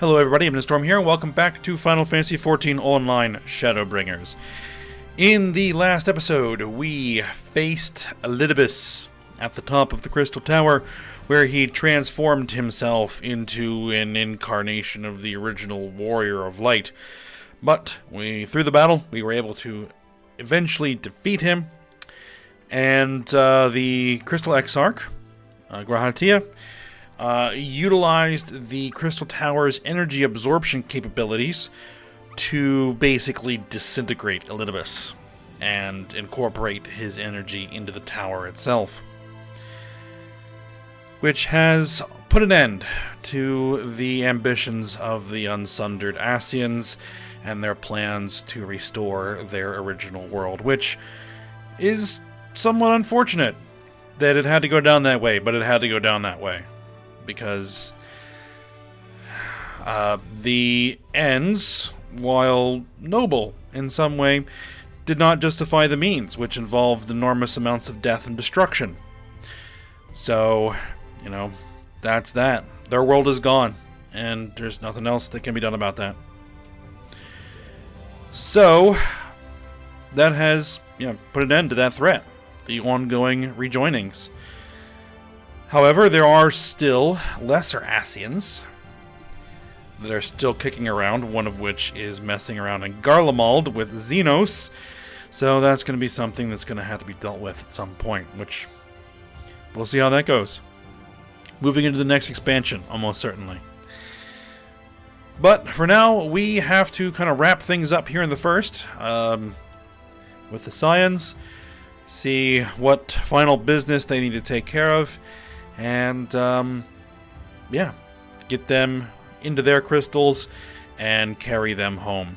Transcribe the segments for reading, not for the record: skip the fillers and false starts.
Hello everybody, I'm Storm here, and welcome back to Final Fantasy XIV Online Shadowbringers. In the last episode, we faced Elidibus at the top of the Crystal Tower, where he transformed himself into an incarnation of the original Warrior of Light. But through the battle, we were able to eventually defeat him, and the Crystal Exarch, Grahatia, utilized the Crystal Tower's energy absorption capabilities to basically disintegrate Elidibus and incorporate his energy into the tower itself, which has put an end to the ambitions of the Unsundered Ascians and their plans to restore their original world, which is somewhat unfortunate that it had to go down that way, but it had to go down that way. Because the ends, while noble in some way, did not justify the means, which involved enormous amounts of death and destruction. So, that's that. Their world is gone, and there's nothing else that can be done about that. So, that has, put an end to that threat. The ongoing rejoinings. However, there are still lesser Ascians that are still kicking around, one of which is messing around in Garlemald with Xenos, so that's going to be something that's going to have to be dealt with at some point, which we'll see how that goes. Moving into the next expansion, almost certainly. But for now, we have to kind of wrap things up here in the first, with the Scions, see what final business they need to take care of, and, get them into their crystals and carry them home.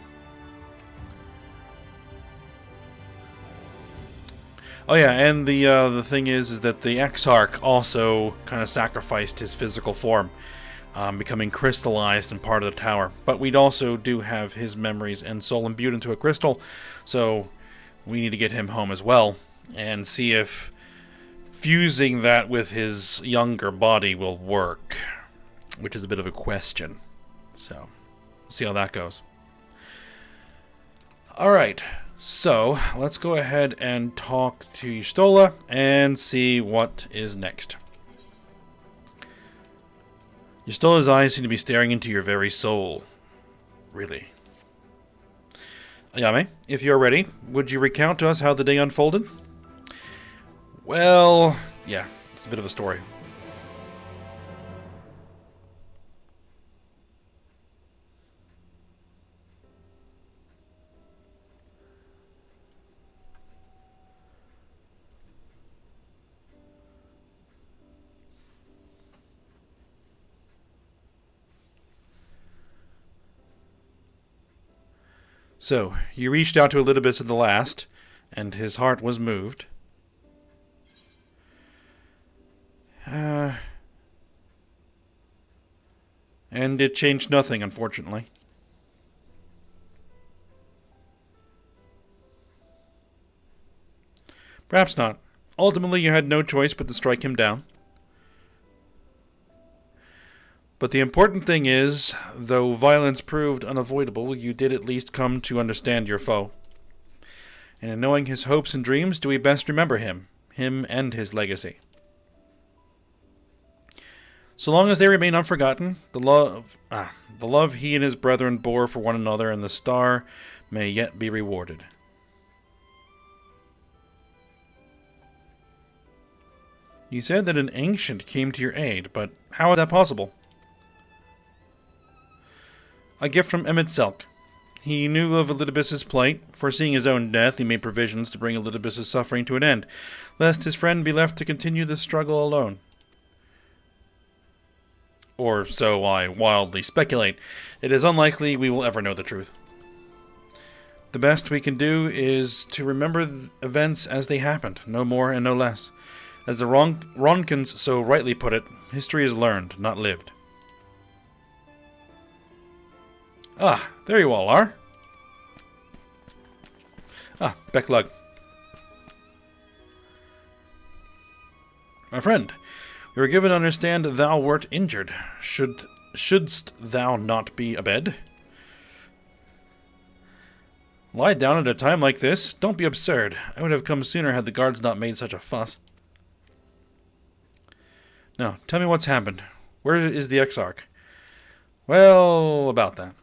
Oh yeah, and the thing is that the Exarch also kind of sacrificed his physical form, becoming crystallized and part of the tower. But we also do have his memories and soul imbued into a crystal, so we need to get him home as well, and see if fusing that with his younger body will work, which is a bit of a question. So, see how that goes. Alright, so let's go ahead and talk to Y'shtola and see what is next. Y'shtola's eyes seem to be staring into your very soul. Really. Ayame, if you're ready, would you recount to us how the day unfolded? Well, yeah, it's a bit of a story. So, you reached out to Elidibus at the last, and his heart was moved. And it changed nothing, unfortunately. Perhaps not. Ultimately, you had no choice but to strike him down. But the important thing is, though violence proved unavoidable, you did at least come to understand your foe. And in knowing his hopes and dreams, do we best remember him and his legacy. So long as they remain unforgotten, the love he and his brethren bore for one another and the star may yet be rewarded. You said that an ancient came to your aid, but how is that possible? A gift from Emet-Selch. He knew of Elidibus' plight. Foreseeing his own death, he made provisions to bring Elidibus' suffering to an end, lest his friend be left to continue the struggle alone. Or so I wildly speculate. It is unlikely we will ever know the truth. The best we can do is to remember events as they happened, no more and no less. As the Ronkins so rightly put it, history is learned, not lived. Ah, there you all are. Ah, Becklug. My friend, we were given to understand that thou wert injured. Should shouldst thou not be abed? Lie down at a time like this? Don't be absurd. I would have come sooner had the guards not made such a fuss. Now, tell me what's happened. Where is the Exarch? Well, about that.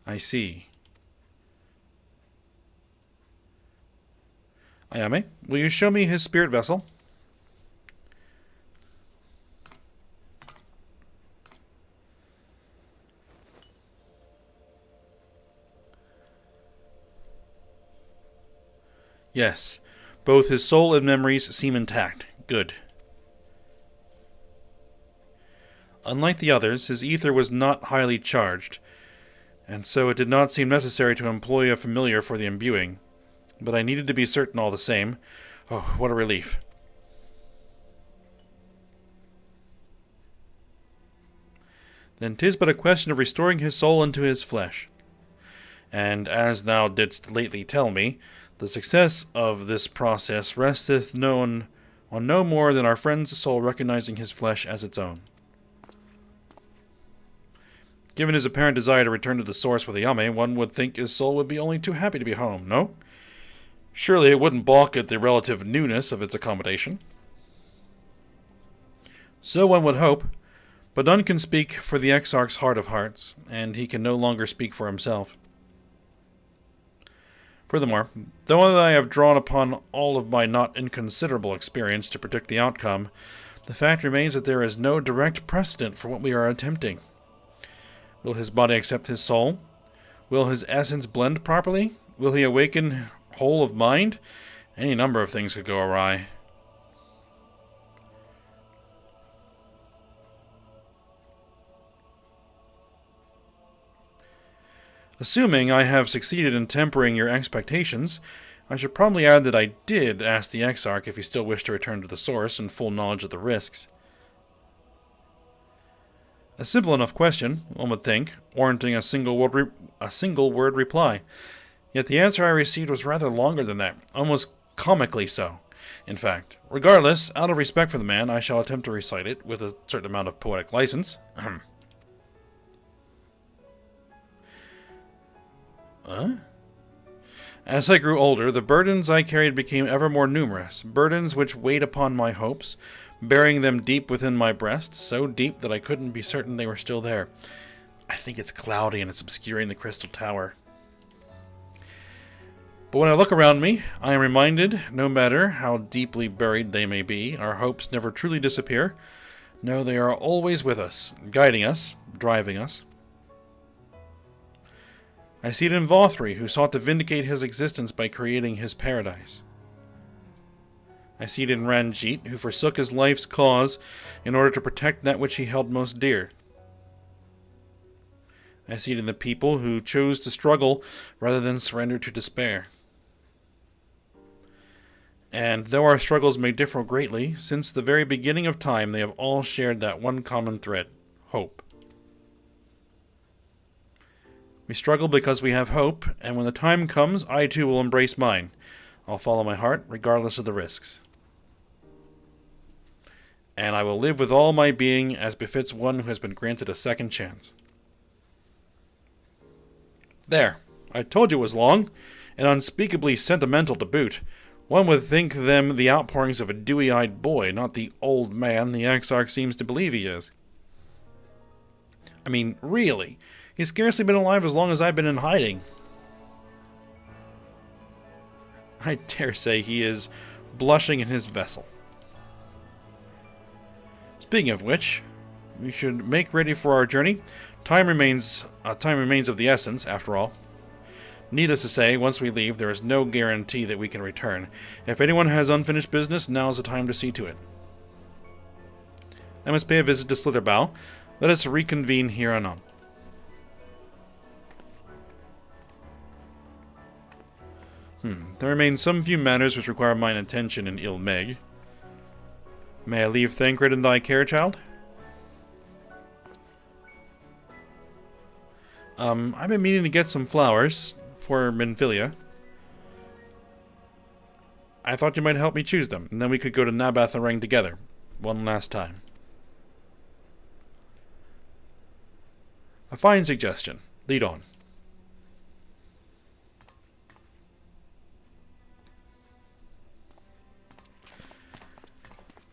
I see. Ayame, will you show me his spirit vessel? Yes. Both his soul and memories seem intact. Good. Unlike the others, his ether was not highly charged, and so it did not seem necessary to employ a familiar for the imbuing. But I needed to be certain all the same. Oh, what a relief. Then 'tis but a question of restoring his soul into his flesh. And as thou didst lately tell me, the success of this process resteth on no more than our friend's soul recognizing his flesh as its own. Given his apparent desire to return to the source with Ayame, one would think his soul would be only too happy to be home, no? Surely it wouldn't balk at the relative newness of its accommodation. So one would hope, but none can speak for the Exarch's heart of hearts, and he can no longer speak for himself. Furthermore, though I have drawn upon all of my not inconsiderable experience to predict the outcome, the fact remains that there is no direct precedent for what we are attempting. Will his body accept his soul? Will his essence blend properly? Will he awaken whole of mind? Any number of things could go awry. Assuming I have succeeded in tempering your expectations, I should probably add that I did ask the Exarch if he still wished to return to the source in full knowledge of the risks. A simple enough question, one would think, warranting a single word reply. Yet the answer I received was rather longer than that, almost comically so. In fact, regardless, out of respect for the man, I shall attempt to recite it with a certain amount of poetic license. As I grew older, the burdens I carried became ever more numerous, burdens which weighed upon my hopes, burying them deep within my breast, so deep that I couldn't be certain they were still there. I think it's cloudy and it's obscuring the crystal tower. But when I look around me, I am reminded, no matter how deeply buried they may be, our hopes never truly disappear. No, they are always with us, guiding us, driving us. I see it in Vothri, who sought to vindicate his existence by creating his paradise. I see it in Ranjit, who forsook his life's cause in order to protect that which he held most dear. I see it in the people who chose to struggle rather than surrender to despair. And though our struggles may differ greatly, since the very beginning of time they have all shared that one common thread: hope. We struggle because we have hope, and when the time comes, I too will embrace mine. I'll follow my heart, regardless of the risks. And I will live with all my being as befits one who has been granted a second chance. There. I told you it was long, and unspeakably sentimental to boot. One would think them the outpourings of a dewy-eyed boy, not the old man the Exarch seems to believe he is. I mean, really. He's scarcely been alive as long as I've been in hiding. I dare say he is blushing in his vessel. Speaking of which, we should make ready for our journey. Time remains of the essence, after all. Needless to say, once we leave, there is no guarantee that we can return. If anyone has unfinished business, now is the time to see to it. I must pay a visit to Slitherbough. Let us reconvene here anon. There remain some few matters which require mine attention in Ilmeg. May I leave Thancred in thy care, child? I've been meaning to get some flowers for Minfilia. I thought you might help me choose them, and then we could go to Nabath and Rang together. One last time. A fine suggestion. Lead on.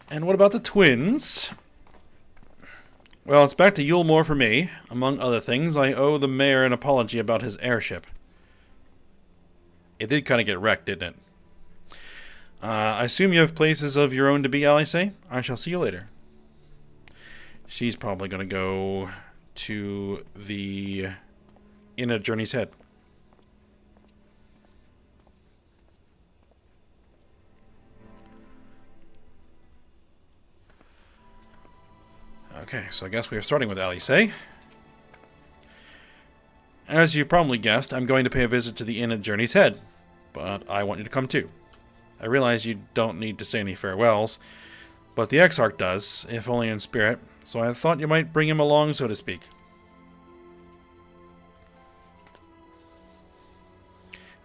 And what about the twins? Well, it's back to Yulemore for me. Among other things, I owe the mayor an apology about his airship. It did kind of get wrecked, didn't it? I assume you have places of your own to be, Alice? I shall see you later. She's probably going to go to the Inn at Journey's Head. Okay, so I guess we are starting with Alice. As you probably guessed, I'm going to pay a visit to the Inn at Journey's Head, but I want you to come too. I realize you don't need to say any farewells, but the Exarch does, if only in spirit, so I thought you might bring him along, so to speak.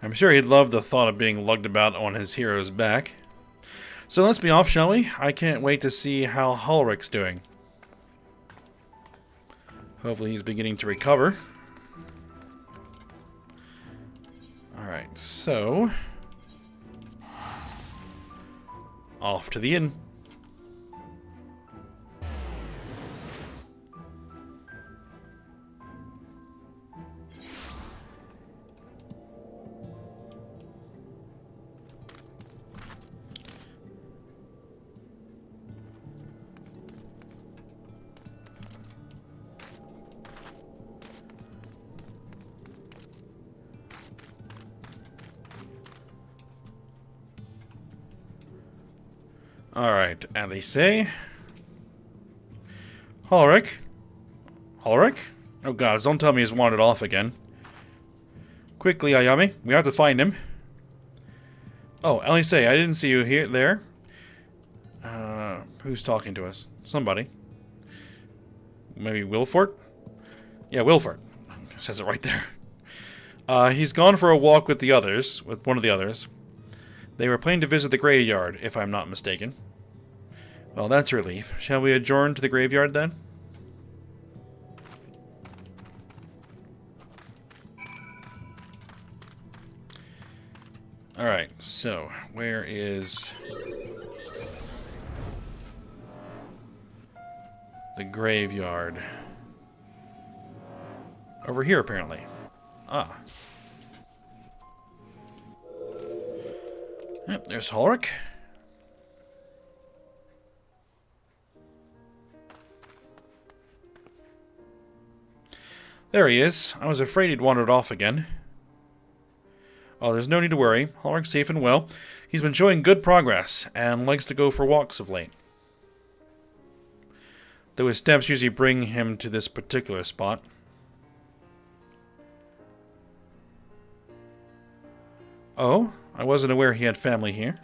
I'm sure he'd love the thought of being lugged about on his hero's back. So let's be off, shall we? I can't wait to see how Ulrich's doing. Hopefully he's beginning to recover. Alright, so... off to the inn. Alright, Alice. Ulrich? Ulrich? Oh god, don't tell me he's wandered off again. Quickly, Ayami. We have to find him. Oh, Alice, I didn't see you here, there. Who's talking to us? Somebody. Maybe Wilfort? Yeah, Wilfort. It says it right there. He's gone for a walk with the others, with one of the others. They were planning to visit the graveyard, if I'm not mistaken. Well, that's a relief. Shall we adjourn to the graveyard, then? Alright, so, where is... the graveyard? Over here, apparently. Ah. Yep, there's Ulrich. There he is. I was afraid he'd wandered off again. Oh, there's no need to worry. Ulrich's safe and well. He's been showing good progress, and likes to go for walks of late. Though his steps usually bring him to this particular spot. Oh? I wasn't aware he had family here.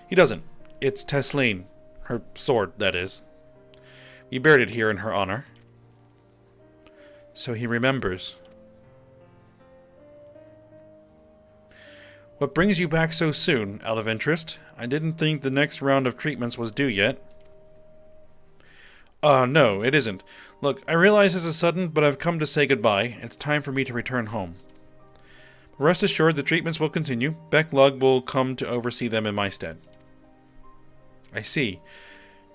He doesn't. It's Tesleen. Her sword, that is. We buried it here in her honor. So he remembers. What brings you back so soon, out of interest? I didn't think the next round of treatments was due yet. No, it isn't. Look, I realize this is sudden, but I've come to say goodbye. It's time for me to return home. Rest assured, the treatments will continue. Beck Lug will come to oversee them in my stead. I see.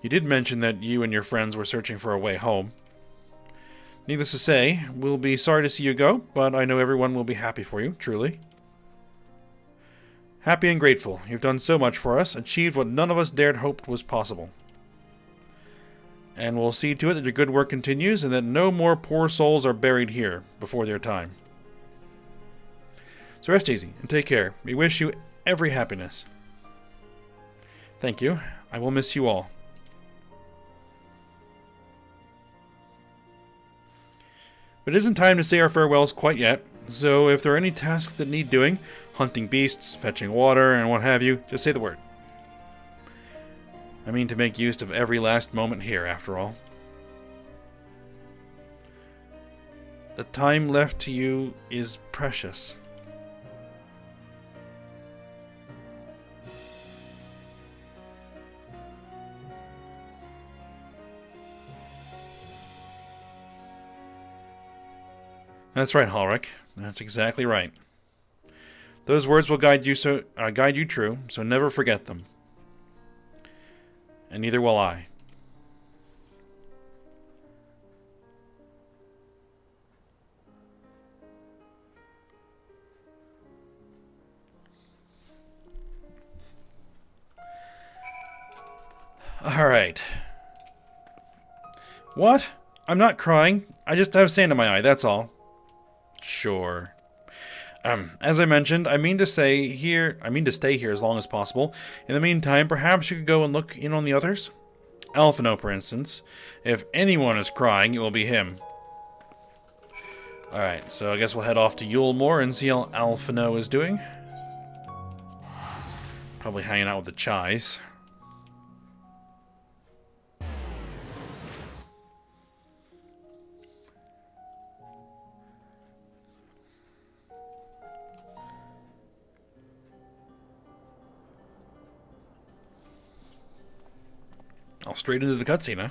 You did mention that you and your friends were searching for a way home. Needless to say, we'll be sorry to see you go, but I know everyone will be happy for you, truly. Happy and grateful. You've done so much for us, achieved what none of us dared hope was possible. And we'll see to it that your good work continues, and that no more poor souls are buried here before their time. So rest easy, and take care. We wish you every happiness. Thank you. I will miss you all. But it isn't time to say our farewells quite yet, so if there are any tasks that need doing, hunting beasts, fetching water, and what have you, just say the word. I mean to make use of every last moment here, after all. The time left to you is precious. That's right, Halric. That's exactly right. Those words will guide you true, so never forget them. And neither will I. Alright. What? I'm not crying. I just have sand in my eye, that's all. Sure. As I mentioned, I mean to stay here as long as possible. In the meantime, perhaps you could go and look in on the others? Alphino, for instance. If anyone is crying, it will be him. Alright, so I guess we'll head off to Yulemoor and see how Alphino is doing. Probably hanging out with the Chais. I'll straight into the cutscene, huh?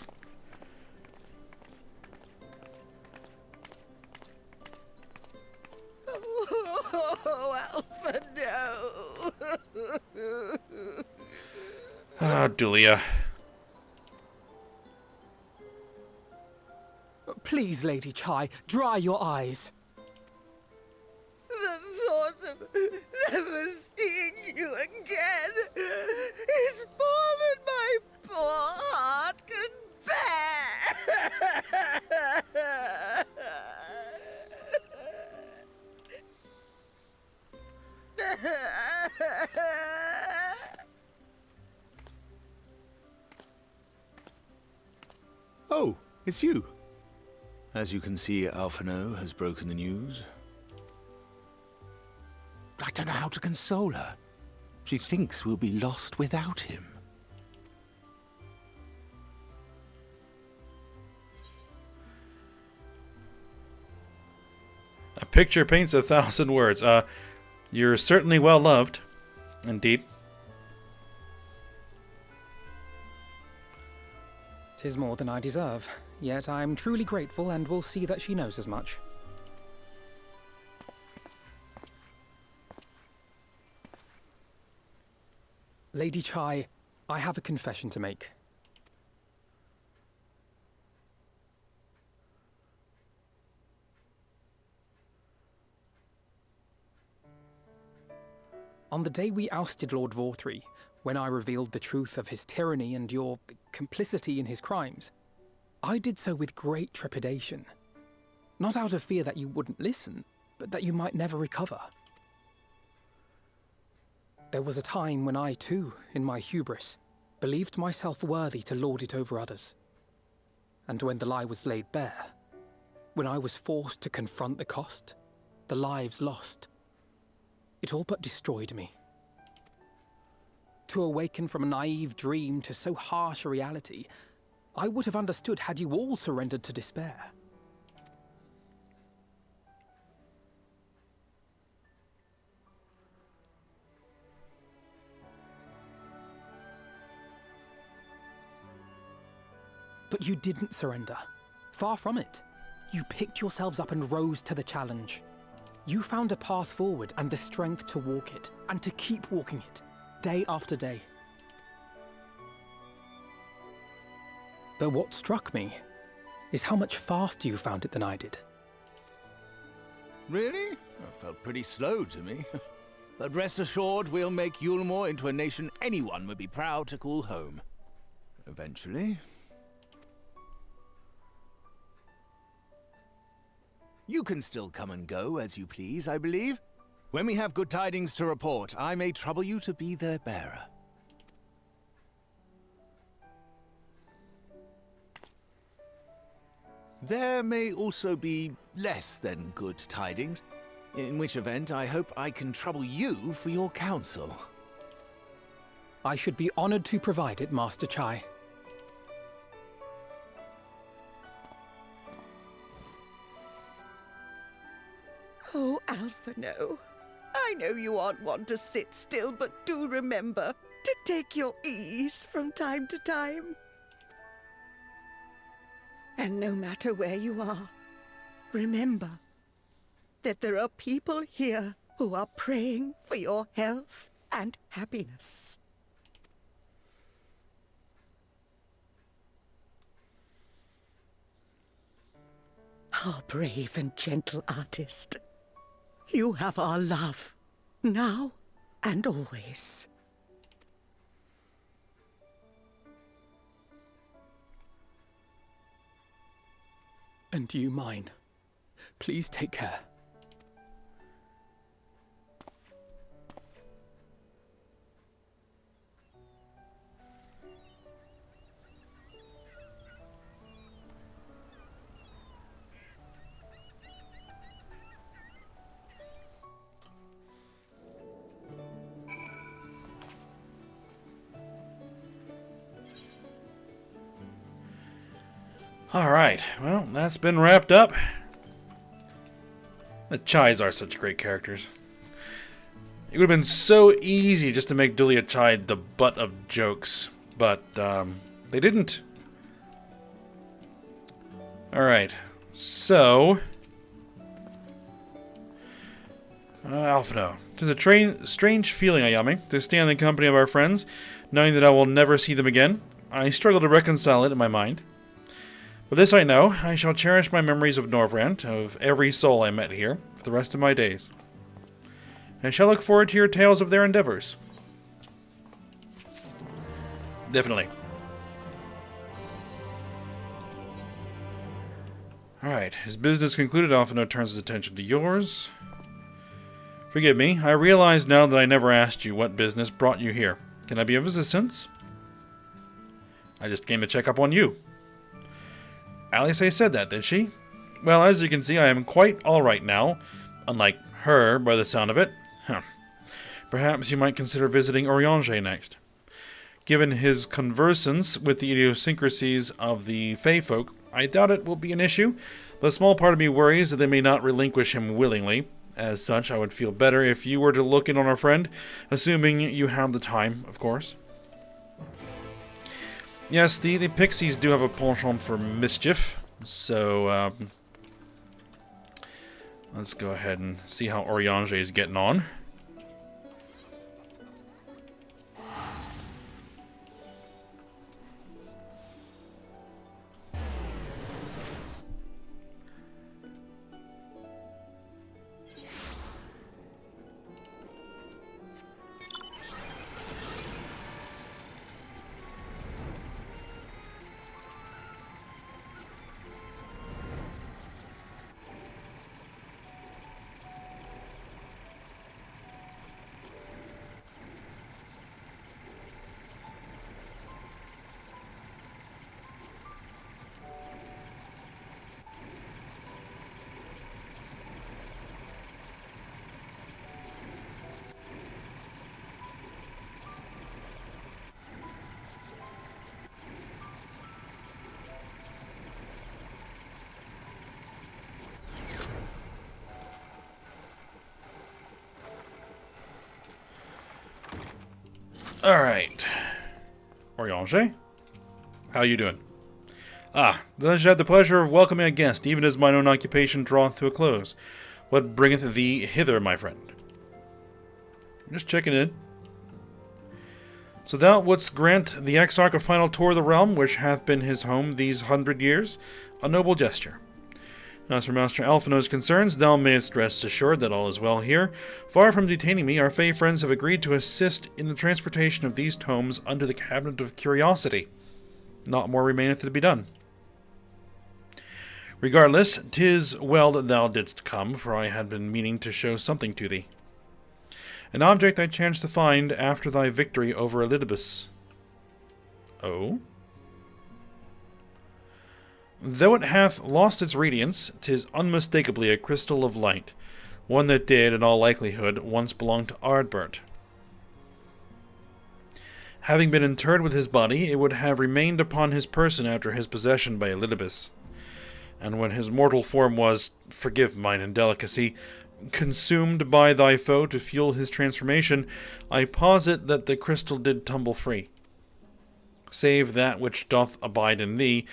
Oh, Alpha, no! Ah, Dulia. Please, Lady Chai, dry your eyes. The thought of never seeing you again is more than my poor heart can bear. Oh, it's you. As you can see, Alphino has broken the news. I don't know how to console her. She thinks we'll be lost without him. A picture paints 1,000 words. You're certainly well loved. Indeed. 'Tis more than I deserve, yet I'm truly grateful and will see that she knows as much. Lady Chai, I have a confession to make. On the day we ousted Lord Vorthree, when I revealed the truth of his tyranny and your complicity in his crimes, I did so with great trepidation. Not out of fear that you wouldn't listen, but that you might never recover. There was a time when I too, in my hubris, believed myself worthy to lord it over others. And when the lie was laid bare, when I was forced to confront the cost, the lives lost, it all but destroyed me. To awaken from a naive dream to so harsh a reality, I would have understood had you all surrendered to despair. But you didn't surrender. Far from it. You picked yourselves up and rose to the challenge. You found a path forward and the strength to walk it, and to keep walking it, day after day. But what struck me is how much faster you found it than I did. Really? That felt pretty slow to me. But rest assured, we'll make Yulemoor into a nation anyone would be proud to call home. Eventually. You can still come and go as you please, I believe. When we have good tidings to report, I may trouble you to be their bearer. There may also be less than good tidings, in which event I hope I can trouble you for your counsel. I should be honored to provide it, Master Chai. Oh, Alphino, I know you aren't one to sit still, but do remember to take your ease from time to time. And no matter where you are, remember that there are people here who are praying for your health and happiness. Our brave and gentle artist, you have our love, now and always. And you mine. Please take care. Alright, well, that's been wrapped up. The Chais are such great characters. It would have been so easy just to make Dulia Chai the butt of jokes, but they didn't. Alright, so... Alphino. Tis a strange feeling, Ayame, to stand in the company of our friends, knowing that I will never see them again. I struggle to reconcile it in my mind. But this I know, I shall cherish my memories of Norvrand, of every soul I met here, for the rest of my days. And I shall look forward to your tales of their endeavors. Definitely. Alright, his business concluded, Alphino turns his attention to yours. Forgive me, I realize now that I never asked you what business brought you here. Can I be of assistance? I just came to check up on you. Alice said that, did she? Well, as you can see, I am quite alright now. Unlike her, by the sound of it. Huh. Perhaps you might consider visiting Eorzea next. Given his conversance with the idiosyncrasies of the Fey folk, I doubt it will be an issue, but a small part of me worries that they may not relinquish him willingly. As such, I would feel better if you were to look in on our friend, assuming you have the time, of course. Yes, the pixies do have a penchant for mischief, so let's go ahead and see how Eorzea is getting on. Alright. Eorzea? How you doing? Ah, then I should have the pleasure of welcoming a guest, even as mine own occupation draweth to a close. What bringeth thee hither, my friend? Just checking in. So thou wouldst grant the Exarch a final tour of the realm, which hath been his home these 100 years? A noble gesture. As for Master Alphino's concerns, thou mayest rest assured that all is well here. Far from detaining me, our Fey friends have agreed to assist in the transportation of these tomes under the Cabinet of Curiosity. Not more remaineth to be done. Regardless, 'tis well that thou didst come, for I had been meaning to show something to thee. An object I chanced to find after thy victory over Elidibus. Oh? Though it hath lost its radiance, 'tis unmistakably a crystal of light, one that did, in all likelihood, once belong to Ardbert. Having been interred with his body, it would have remained upon his person after his possession by Elidibus. And when his mortal form was, forgive mine indelicacy, consumed by thy foe to fuel his transformation, I posit that the crystal did tumble free. Save that which doth abide in thee,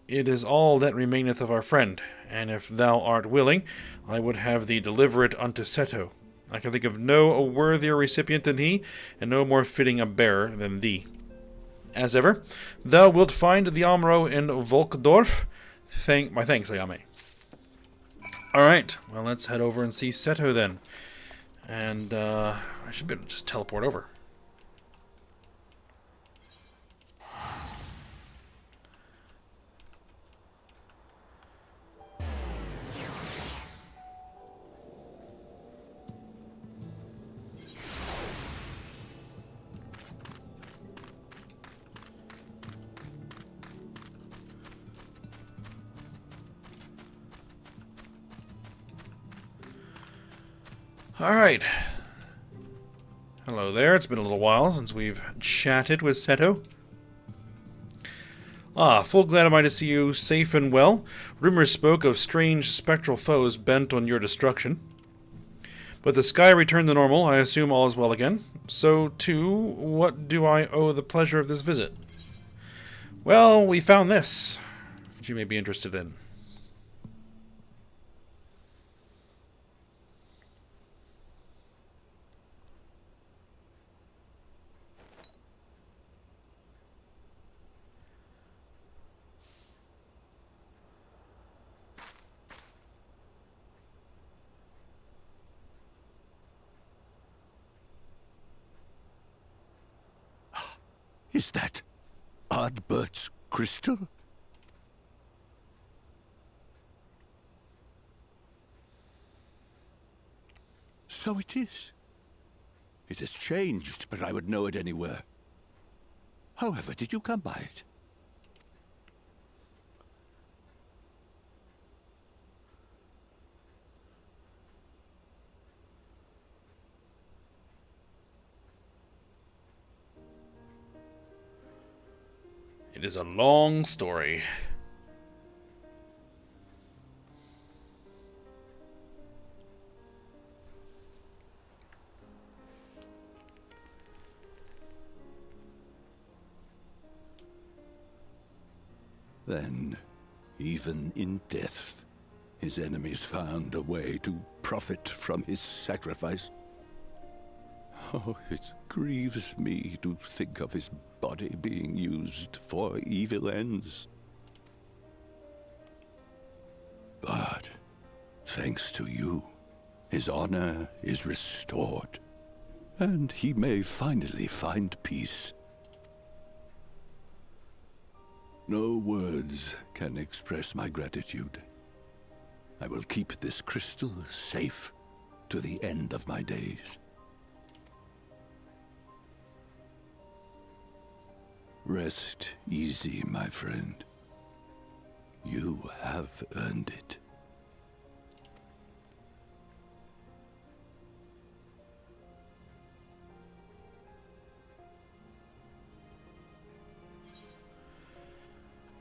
it is all that remaineth of our friend, and if thou art willing, I would have thee deliver it unto Seto. I can think of no worthier recipient than he, and no more fitting a bearer than thee. As ever, thou wilt find the Amro in Volkdorf. My thanks, Ayame. Alright, well, let's head over and see Seto then. And, I should be able to just teleport over. Alright. Hello there, it's been a little while since we've chatted with Seto. Full glad am I to see you safe and well. Rumors spoke of strange spectral foes bent on your destruction. But the sky returned to normal, I assume all is well again. So, too, what do I owe the pleasure of this visit? Well, we found this, which you may be interested in. Is that Ardbert's crystal? So it is. It has changed, but I would know it anywhere. However, did you come by it? It is a long story. Then, even in death, his enemies found a way to profit from his sacrifice. Oh, it grieves me to think of his body being used for evil ends. But, thanks to you, his honor is restored, and he may finally find peace. No words can express my gratitude. I will keep this crystal safe to the end of my days. Rest easy, my friend. You have earned it.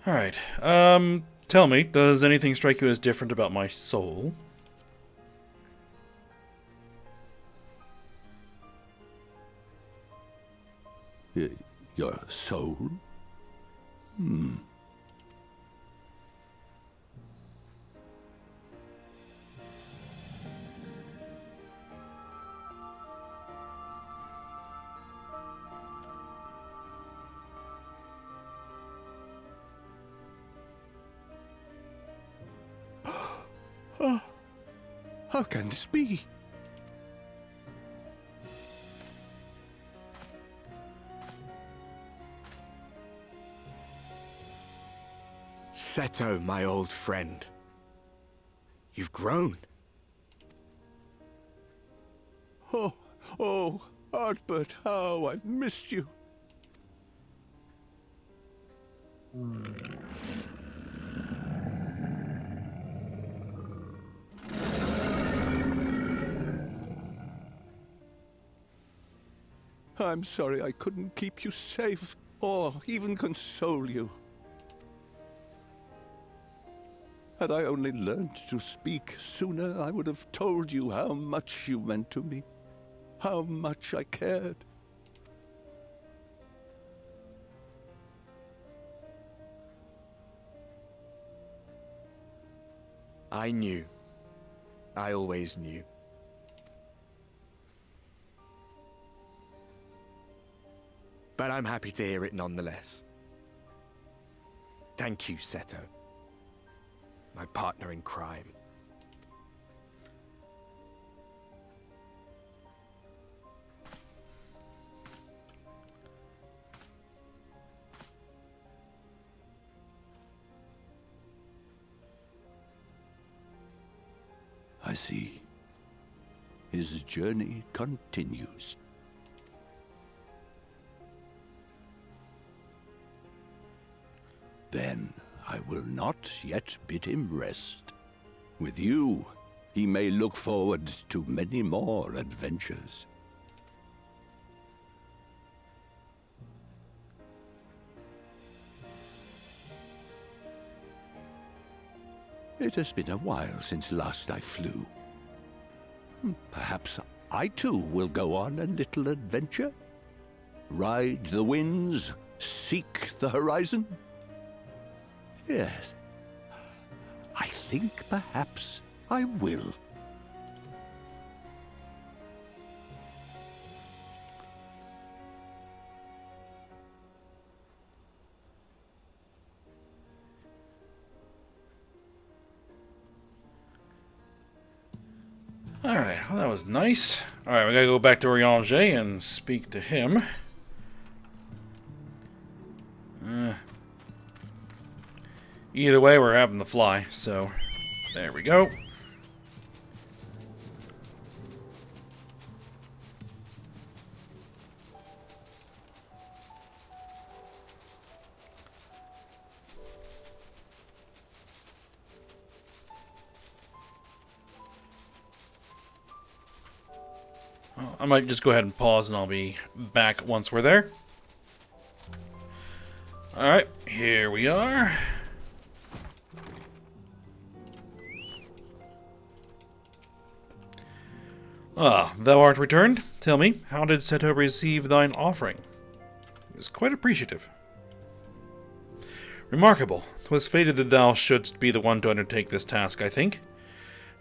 Alright, tell me, does anything strike you as different about my soul? Your soul? How can this be? Seto, my old friend. You've grown. Oh, Ardbert, how I've missed you. I'm sorry I couldn't keep you safe, or even console you. Had I only learned to speak sooner, I would have told you how much you meant to me, how much I cared. I knew. I always knew. But I'm happy to hear it nonetheless. Thank you, Seto. My partner in crime. I see. His journey continues. Then I will not yet bid him rest. With you, he may look forward to many more adventures. It has been a while since last I flew. Perhaps I too will go on a little adventure? Ride the winds, seek the horizon? Yes, I think perhaps I will. Alright, well, that was nice. Alright, we gotta go back to Eorzea and speak to him. Either way, we're having the fly, so there we go. Well, I might just go ahead and pause and I'll be back once we're there. Alright, here we are. Ah, thou art returned. Tell me, how did Seto receive thine offering? He was quite appreciative. Remarkable. 'Twas fated that thou shouldst be the one to undertake this task, I think.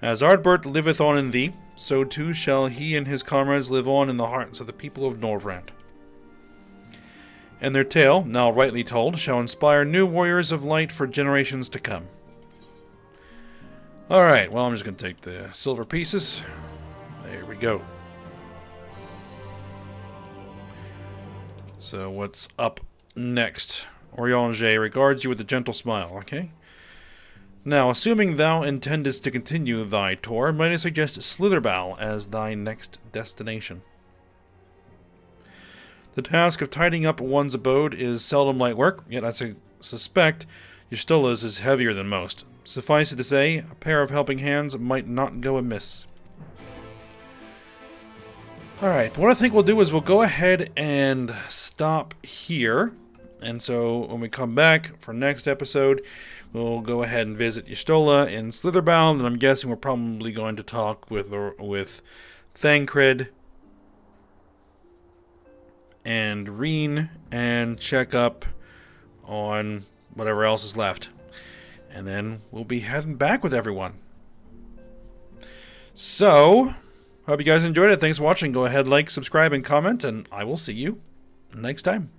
As Ardbert liveth on in thee, so too shall he and his comrades live on in the hearts of the people of Norvrand. And their tale, now rightly told, shall inspire new warriors of light for generations to come. Alright, well, I'm just going to take the silver pieces. There we go. So what's up next? Eorzea regards you with a gentle smile, okay? Now, assuming thou intendest to continue thy tour, might I suggest Slitherbow as thy next destination? The task of tidying up one's abode is seldom light work, yet I suspect Ystola's is heavier than most. Suffice it to say, a pair of helping hands might not go amiss. Alright, what I think we'll do is we'll go ahead and stop here. And so when we come back for next episode, we'll go ahead and visit Y'shtola in Slitherbound, and I'm guessing we're probably going to talk with Thancred and Reen and check up on whatever else is left. And then we'll be heading back with everyone. So, hope you guys enjoyed it. Thanks for watching. Go ahead, like, subscribe, and comment, and I will see you next time.